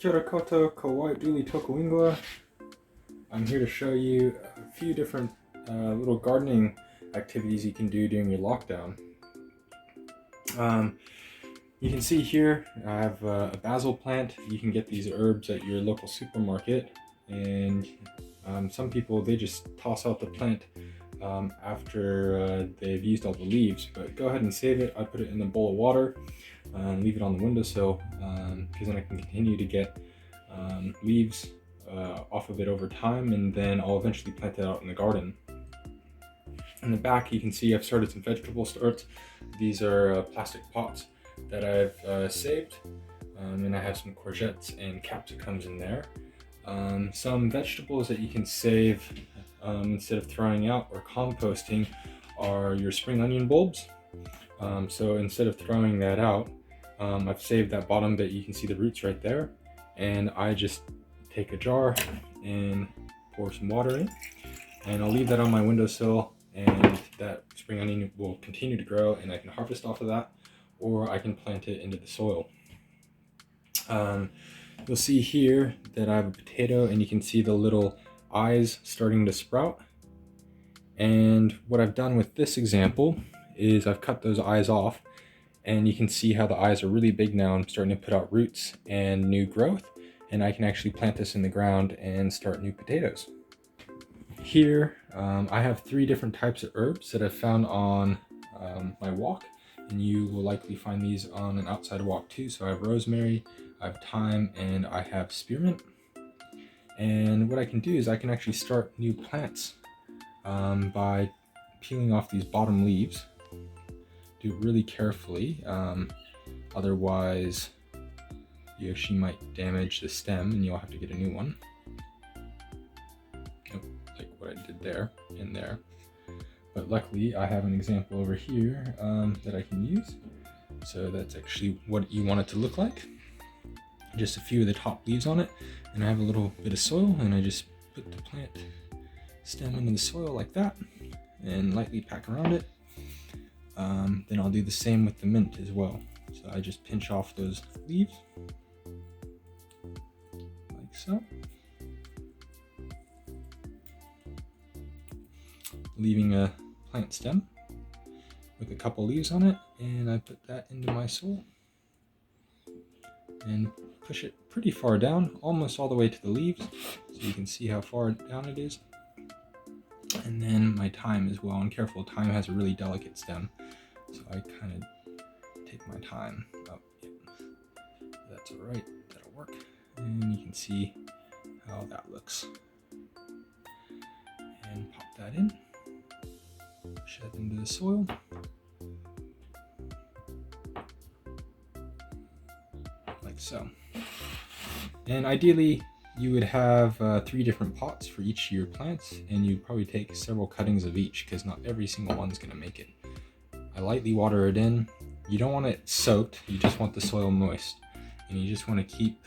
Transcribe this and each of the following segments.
Kia ora koutou, ko Wyatt Dooley toku ingoa. I'm here to show you a few different little gardening activities you can do during your lockdown. You can see here I have a basil plant. You can get these herbs at your local supermarket, and some people, they just toss out the plant after they've used all the leaves, but go ahead and save it. I put it in a bowl of water and leave it on the windowsill because then I can continue to get leaves off of it over time, and then I'll eventually plant it out in the garden. In the back you can see I've started some vegetable starts. These are plastic pots that I've saved, and I have some courgettes and capsicums in there. Some vegetables that you can save instead of throwing out or composting are your spring onion bulbs. So instead of throwing that out, I've saved that bottom bit. You can see the roots right there, and I just take a jar and pour some water in, and I'll leave that on my windowsill, and that spring onion will continue to grow, and I can harvest off of that, or I can plant it into the soil. You'll see here that I have a potato, and you can see the little eyes starting to sprout. And what I've done with this example is I've cut those eyes off, and you can see how the eyes are really big now and starting to put out roots and new growth, and I can actually plant this in the ground and start new potatoes. Here I have 3 different types of herbs that I've found on my walk, and you will likely find these on an outside walk too. So I have rosemary, I have thyme, and I have spearmint. And what I can do is I can actually start new plants by peeling off these bottom leaves. Do it really carefully, otherwise you actually might damage the stem and you'll have to get a new one. Like what I did there and there. But luckily I have an example over here that I can use. So that's actually what you want it to look like. Just a few of the top leaves on it, and I have a little bit of soil, and I just put the plant stem into the soil like that and lightly pack around it. Then I'll do the same with the mint as well. So I just pinch off those leaves like so, leaving a plant stem with a couple leaves on it, and I put that into my soil and push it pretty far down, almost all the way to the leaves, so you can see how far down it is. And then my thyme as well, and careful, thyme has a really delicate stem, so I kind of take my time. Oh, yeah. That's alright, that'll work. And you can see how that looks. And pop that in, push that into the soil. Like so. And ideally you would have 3 different pots for each of your plants, and you'd probably take several cuttings of each because not every single one's going to make it. I lightly water it in. You don't want it soaked, you just want the soil moist, and you just want to keep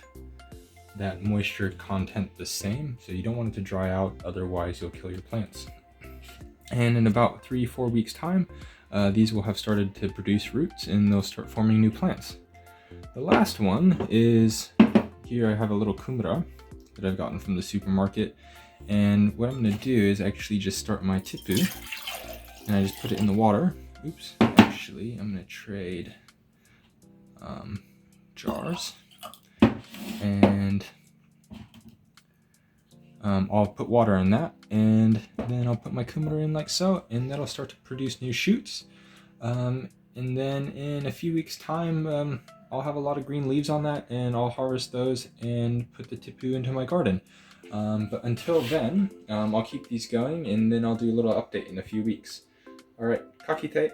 that moisture content the same, so you don't want it to dry out, otherwise you'll kill your plants. And in about 3-4 weeks time, these will have started to produce roots, and they'll start forming new plants. The last one is, here I have a little kumara that I've gotten from the supermarket, and what I'm going to do is actually just start my tipu, and I just put it in the water. Oops, actually I'm going to trade jars, and I'll put water in that, and then I'll put my kumara in like so, and that'll start to produce new shoots. And then in a few weeks time, I'll have a lot of green leaves on that, and I'll harvest those and put the tipu into my garden. But until then, I'll keep these going, and then I'll do a little update in a few weeks. Alright, ka kite.